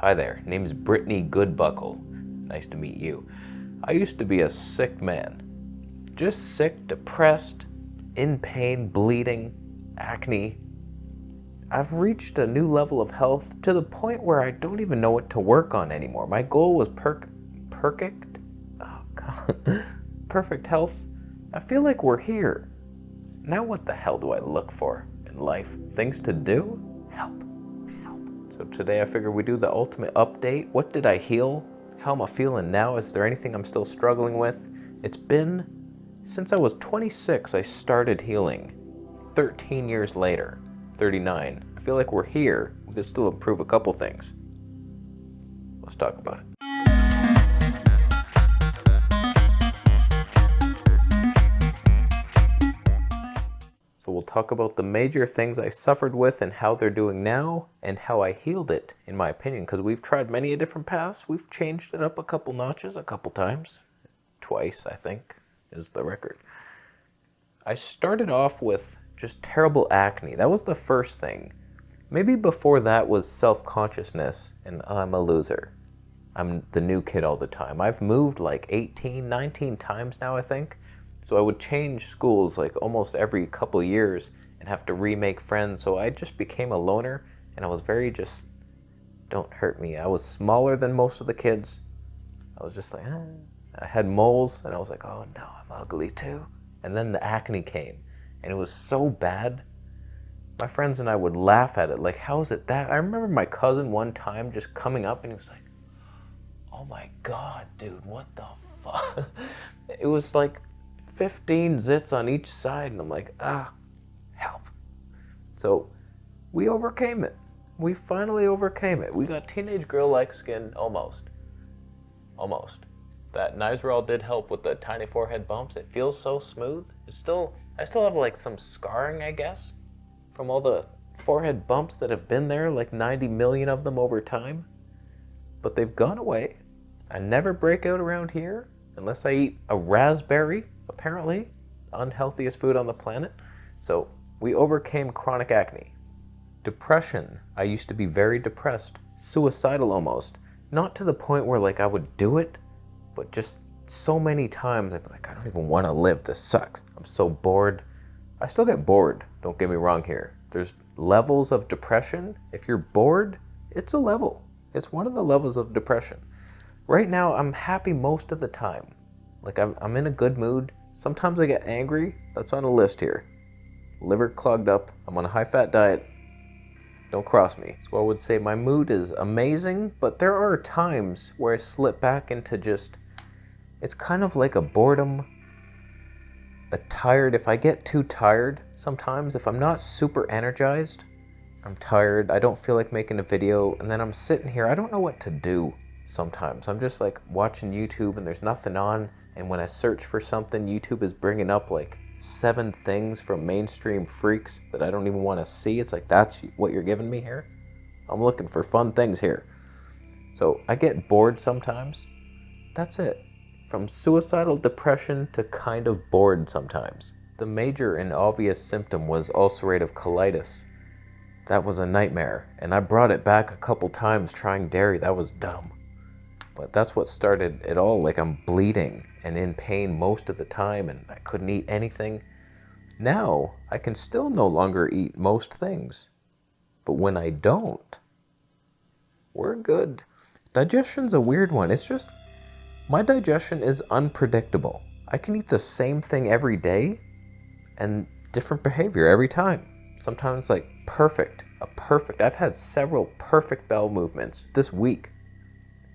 Hi there, name's Brittany Goodbuckle. Nice to meet you. I used to be a sick man. Just sick, depressed, in pain, bleeding, acne. I've reached a new level of health to the point where I don't even know what to work on anymore. My goal was perfect? Oh God. Perfect health. I feel like we're here. Now what the hell do I look for in life? Things to do? Help. So today I figured we do the ultimate update. What did I heal? How am I feeling now? Is there anything I'm still struggling with? It's been since I was 26, I started healing. 13 years later, 39. I feel like we're here. We could still improve a couple things. Let's talk about it. So we'll talk about the major things I suffered with and how they're doing now and how I healed it, in my opinion, because we've tried many different paths. We've changed it up a couple notches, a couple times. Twice, I think, is the record. I started off with just terrible acne. That was the first thing. Maybe before that was self-consciousness and I'm a loser. I'm the new kid all the time. I've moved like 18, 19 times now, I think. So I would change schools like almost every couple years and have to remake friends. So I just became a loner and I was very just, don't hurt me. I was smaller than most of the kids. I was just like, I had moles and I was like, oh no, I'm ugly too. And then the acne came and it was so bad. My friends and I would laugh at it. Like, how is it that? I remember my cousin one time just coming up and he was like, oh my God, dude, what the fuck? It was like 15 zits on each side. And I'm like, help. So we overcame it. We finally overcame it. We got teenage girl-like skin, almost. That Nizoral did help with the tiny forehead bumps. It feels so smooth. I still have like some scarring, I guess, from all the forehead bumps that have been there, like 90 million of them over time. But they've gone away. I never break out around here unless I eat a raspberry, apparently, the unhealthiest food on the planet. So we overcame chronic acne. Depression. I used to be very depressed, suicidal almost. Not to the point where like I would do it, but just so many times I'd be like, I don't even want to live. This sucks. I'm so bored. I still get bored. Don't get me wrong here. There's levels of depression. If you're bored, it's a level. It's one of the levels of depression. Right now, I'm happy most of the time. Like I'm in a good mood. Sometimes I get angry. That's on a list here. Liver clogged up. I'm on a high-fat diet. Don't cross me. So I would say my mood is amazing, but there are times where I slip back into just, it's kind of like a boredom, a tired. If I get too tired sometimes, if I'm not super energized, I'm tired, I don't feel like making a video, and then I'm sitting here, I don't know what to do sometimes. I'm just like watching YouTube and there's nothing on, and when I search for something, YouTube is bringing up like 7 things from mainstream freaks that I don't even want to see. It's like, that's what you're giving me here? I'm looking for fun things here. So I get bored sometimes. That's it. From suicidal depression to kind of bored sometimes. The major and obvious symptom was ulcerative colitis. That was a nightmare, and I brought it back a couple times trying dairy. That was dumb. But that's what started it all. Like, I'm bleeding and in pain most of the time, and I couldn't eat anything. Now, I can still no longer eat most things. But when I don't, we're good. Digestion's a weird one. It's just, my digestion is unpredictable. I can eat the same thing every day and different behavior every time. Sometimes like I've had several perfect bowel movements this week.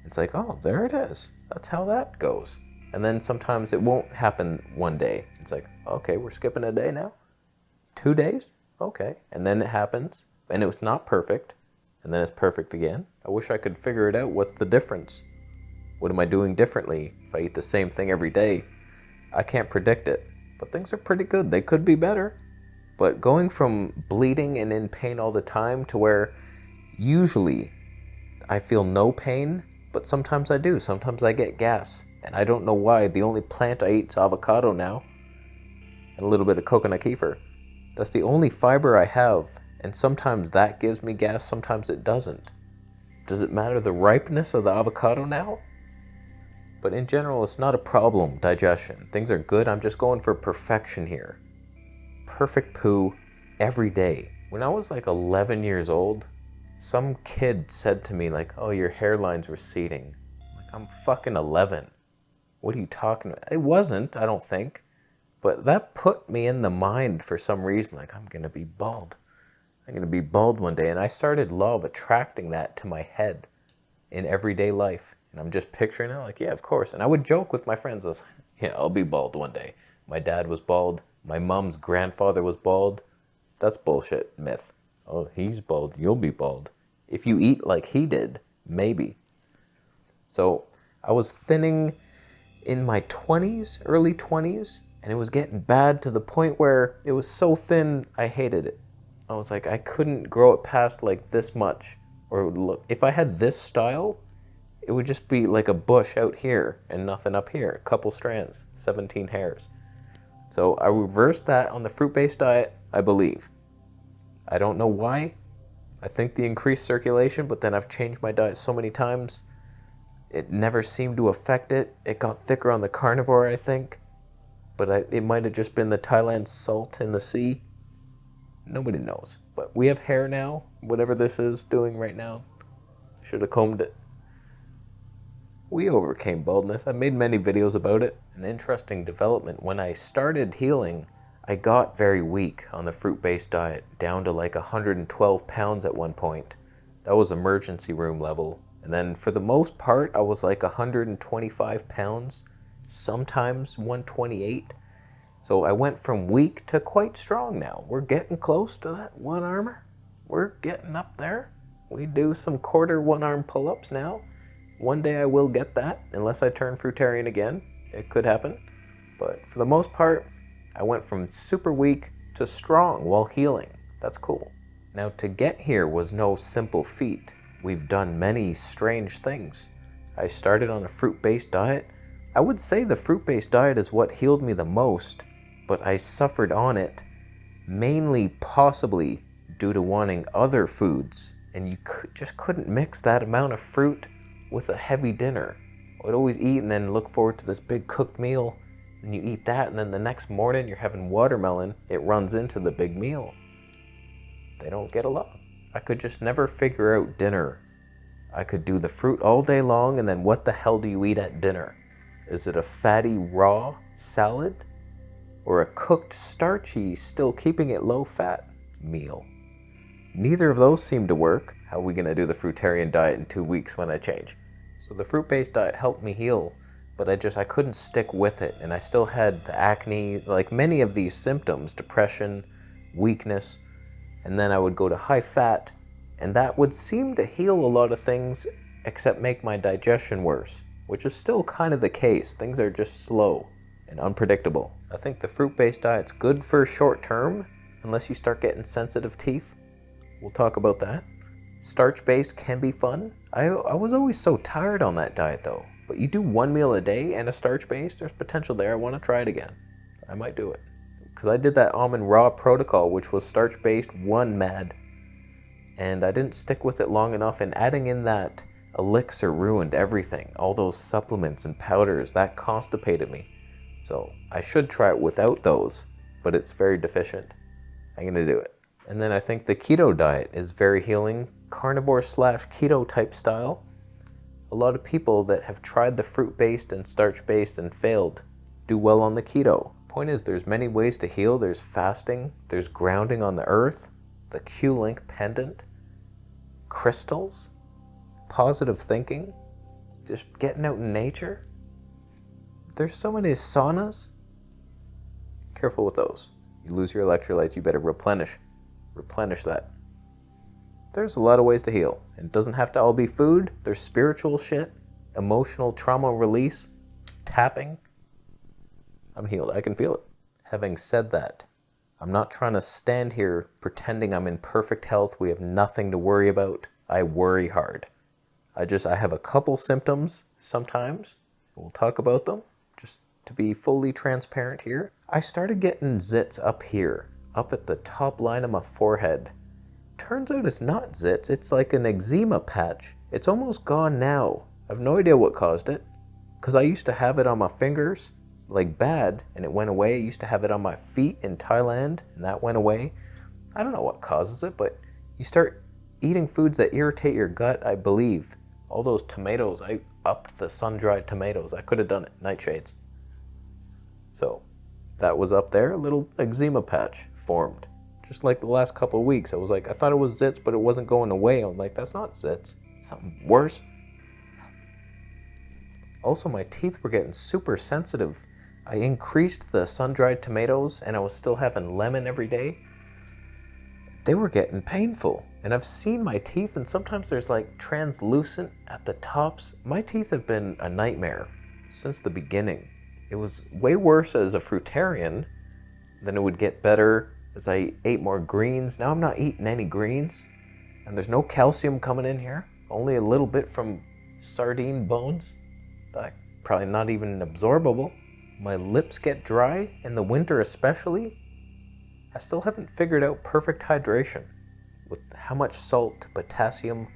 It's like, oh, there it is. That's how that goes. And then sometimes it won't happen one day. It's like, okay, we're skipping a day now? 2 days? Okay. And then it happens, and it's not perfect, and then it's perfect again. I wish I could figure it out. What's the difference? What am I doing differently if I eat the same thing every day? I can't predict it, but things are pretty good. They could be better. But going from bleeding and in pain all the time to where usually I feel no pain, but sometimes I do. Sometimes I get gas, and I don't know why. The only plant I eat is avocado now, and a little bit of coconut kefir. That's the only fiber I have, and sometimes that gives me gas, sometimes it doesn't. Does it matter the ripeness of the avocado now? But in general, it's not a problem, digestion. Things are good, I'm just going for perfection here. Perfect poo every day. When I was like 11 years old, some kid said to me like, oh, your hairline's receding. Like, I'm fucking 11. What are you talking about? It wasn't, I don't think. But that put me in the mind for some reason, like, I'm gonna be bald. I'm gonna be bald one day. And I started law of attracting that to my head in everyday life. And I'm just picturing it like, yeah, of course. And I would joke with my friends, I was like, yeah, I'll be bald one day. My dad was bald. My mom's grandfather was bald. That's bullshit myth. Oh, he's bald, you'll be bald. If you eat like he did, maybe. So I was thinning in my 20s, early 20s, and it was getting bad to the point where it was so thin, I hated it. I was like, I couldn't grow it past like this much. Or look, if I had this style, it would just be like a bush out here and nothing up here. A couple strands, 17 hairs. So I reversed that on the fruit-based diet, I believe. I don't know why. I think the increased circulation, but then I've changed my diet so many times. It never seemed to affect it. It got thicker on the carnivore, I think. But it might have just been the Thailand salt in the sea. Nobody knows. But we have hair now, whatever this is doing right now. Should have combed it. We overcame baldness. I made many videos about it. An interesting development. When I started healing, I got very weak on the fruit-based diet, down to like 112 pounds at one point. That was emergency room level. And then for the most part, I was like 125 pounds, sometimes 128. So I went from weak to quite strong now. We're getting close to that one armor. We're getting up there. We do some quarter one arm pull-ups now. One day I will get that, unless I turn fruitarian again. It could happen. But for the most part, I went from super weak to strong while healing. That's cool. Now to get here was no simple feat. We've done many strange things. I started on a fruit-based diet. I would say the fruit-based diet is what healed me the most, but I suffered on it mainly possibly due to wanting other foods, and you just couldn't mix that amount of fruit with a heavy dinner. I'd always eat and then look forward to this big cooked meal, and you eat that, and then the next morning you're having watermelon. It runs into the big meal. They don't get along. I could just never figure out dinner. I could do the fruit all day long, and then what the hell do you eat at dinner? Is it a fatty raw salad or a cooked starchy, still keeping it low fat meal? Neither of those seem to work. How are we gonna do the fruitarian diet in 2 weeks when I change? So the fruit-based diet helped me heal, but I couldn't stick with it, and I still had the acne, like many of these symptoms, depression, weakness, and then I would go to high fat, and that would seem to heal a lot of things except make my digestion worse, which is still kind of the case. Things are just slow and unpredictable. I think the fruit-based diet's good for short term, unless you start getting sensitive teeth. We'll talk about that. Starch-based can be fun. I was always so tired on that diet though. But you do one meal a day and a starch-based, there's potential there. I want to try it again. I might do it. Because I did that almond raw protocol, which was starch-based, one mad. And I didn't stick with it long enough, and adding in that elixir ruined everything. All those supplements and powders, that constipated me. So I should try it without those, but it's very deficient. I'm gonna do it. And then I think the keto diet is very healing, carnivore / keto type style. A lot of people that have tried the fruit-based and starch-based and failed do well on the keto. Point is, there's many ways to heal. There's fasting, there's grounding on the earth, the Q-link pendant, crystals, positive thinking, just getting out in nature. There's so many saunas. Careful with those. You lose your electrolytes, you better replenish that. There's a lot of ways to heal. And it doesn't have to all be food. There's spiritual shit, emotional trauma release, tapping. I'm healed. I can feel it. Having said that, I'm not trying to stand here pretending I'm in perfect health. We have nothing to worry about. I worry hard. I have a couple symptoms sometimes. We'll talk about them. Just to be fully transparent here. I started getting zits up here, up at the top line of my forehead. Turns out it's not zits, it's like an eczema patch. It's almost gone now. I have no idea what caused it, because I used to have it on my fingers, like bad, and it went away. I used to have it on my feet in Thailand, and that went away. I don't know what causes it, but you start eating foods that irritate your gut, I believe. All those tomatoes, I upped the sun-dried tomatoes. I could have done it, nightshades. So that was up there, a little eczema patch formed. Just like the last couple of weeks, I was like, I thought it was zits, but it wasn't going away. I'm like, that's not zits, something worse. Also, my teeth were getting super sensitive. I increased the sun-dried tomatoes and I was still having lemon every day. They were getting painful. And I've seen my teeth, and sometimes there's like translucent at the tops. My teeth have been a nightmare since the beginning. It was way worse as a fruitarian, then it would get better as I ate more greens. Now I'm not eating any greens, and there's no calcium coming in here, only a little bit from sardine bones. Probably not even absorbable. My lips get dry in the winter especially. I still haven't figured out perfect hydration with how much salt, potassium,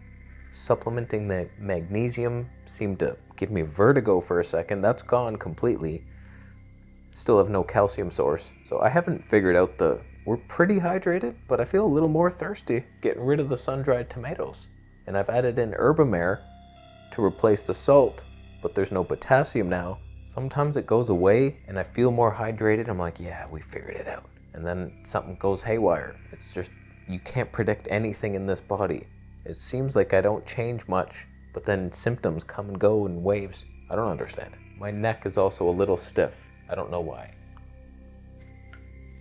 supplementing the magnesium seemed to give me vertigo for a second. That's gone completely. Still have no calcium source. So I haven't figured out we're pretty hydrated, but I feel a little more thirsty getting rid of the sun-dried tomatoes. And I've added in Herbamare to replace the salt, but there's no potassium now. Sometimes it goes away and I feel more hydrated. I'm like, yeah, we figured it out. And then something goes haywire. It's just, you can't predict anything in this body. It seems like I don't change much, but then symptoms come and go in waves. I don't understand it. My neck is also a little stiff. I don't know why.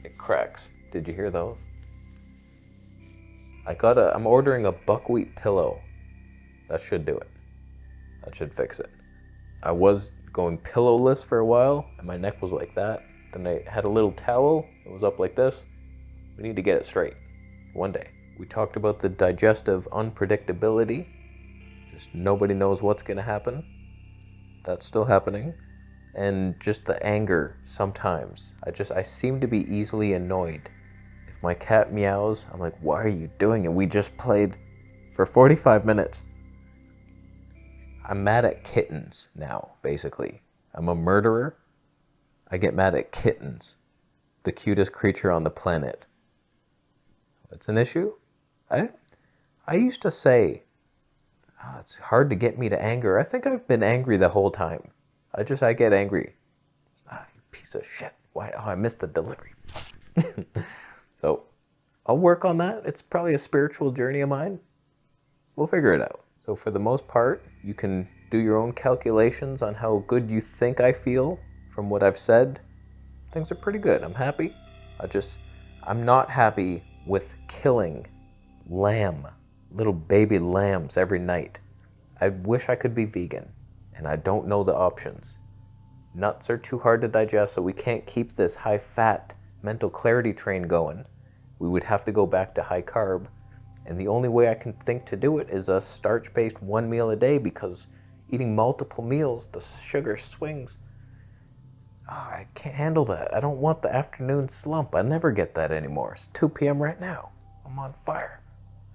It cracks. Did you hear those? I'm ordering a buckwheat pillow. That should do it. That should fix it. I was going pillowless for a while, and my neck was like that. Then I had a little towel. It was up like this. We need to get it straight one day. We talked about the digestive unpredictability. Just nobody knows what's going to happen. That's still happening. And just the anger sometimes. I seem to be easily annoyed. If my cat meows, I'm like, why are you doing it? We just played for 45 minutes. I'm mad at kittens now, basically. I'm a murderer. I get mad at kittens. The cutest creature on the planet. It's an issue? I used to say, it's hard to get me to anger. I think I've been angry the whole time. I get angry. You piece of shit. Why? Oh, I missed the delivery. So, I'll work on that. It's probably a spiritual journey of mine. We'll figure it out. So for the most part, you can do your own calculations on how good you think I feel from what I've said. Things are pretty good. I'm happy. I'm not happy with killing little baby lambs every night. I wish I could be vegan, and I don't know the options. Nuts are too hard to digest, so we can't keep this high-fat mental clarity train going. We would have to go back to high carb, and the only way I can think to do it is a starch-based one meal a day, because eating multiple meals, the sugar swings. I can't handle that. I don't want the afternoon slump. I never get that anymore. It's 2 p.m. right now. I'm on fire.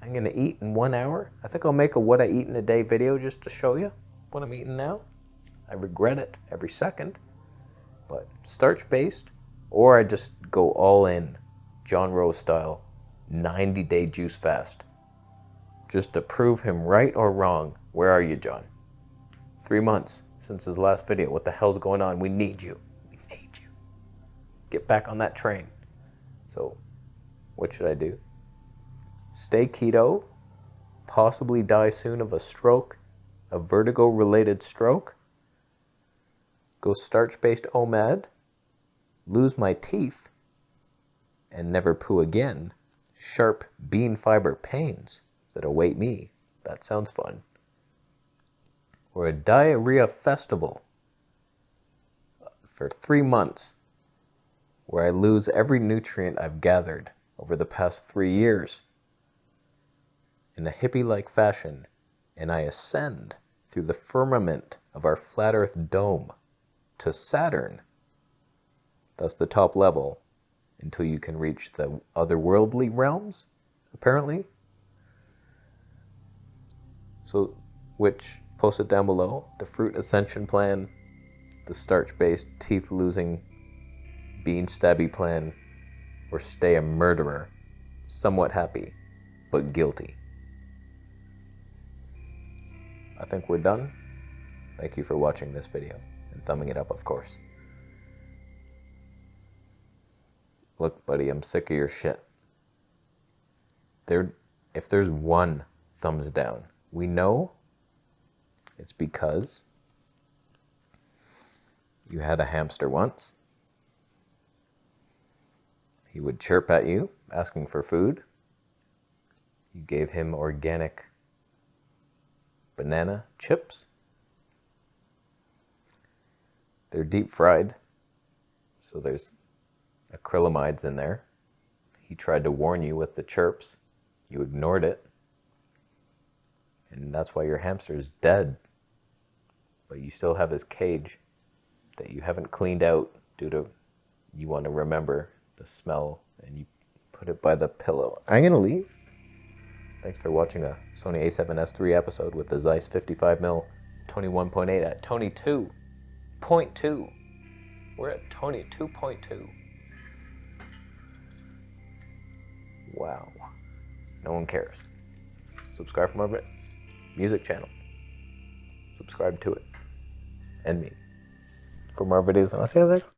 I'm going to eat in 1 hour. I think I'll make a what I eat in a day video just to show you what I'm eating now. I regret it every second. But starch-based, or I just go all in, John Rose style, 90-day juice fast. Just to prove him right or wrong. Where are you, John? 3 months since his last video. What the hell's going on? We need you. Get back on that train. So, what should I do? Stay keto, possibly die soon of a stroke, a vertigo-related stroke, go starch-based OMAD, lose my teeth, and never poo again. Sharp bean fiber pains that await me. That sounds fun. Or a diarrhea festival for 3 months, where I lose every nutrient I've gathered over the past 3 years in a hippie-like fashion, and I ascend through the firmament of our flat earth dome to Saturn. That's the top level until you can reach the otherworldly realms, apparently. So which post it down below. The fruit ascension plan, the starch-based teeth-losing bean stabby plan, or stay a murderer, somewhat happy, but guilty. I think we're done. Thank you for watching this video and thumbing it up, of course. Look, buddy, I'm sick of your shit. If there's one thumbs down, we know it's because you had a hamster once. He would chirp at you, asking for food. You gave him organic banana chips. They're deep fried, so there's acrylamides in there. He tried to warn you with the chirps. You ignored it. And that's why your hamster is dead. But you still have his cage that you haven't cleaned out due to you want to remember the smell, and you put it by the pillow. I'm going to leave. Thanks for watching a Sony a7S III episode with the Zeiss 55mm 21.8 at 22.2. We're at 22.2. Wow. No one cares. Subscribe for more music channel. Subscribe to it. And me. For more videos, and I'll see you later.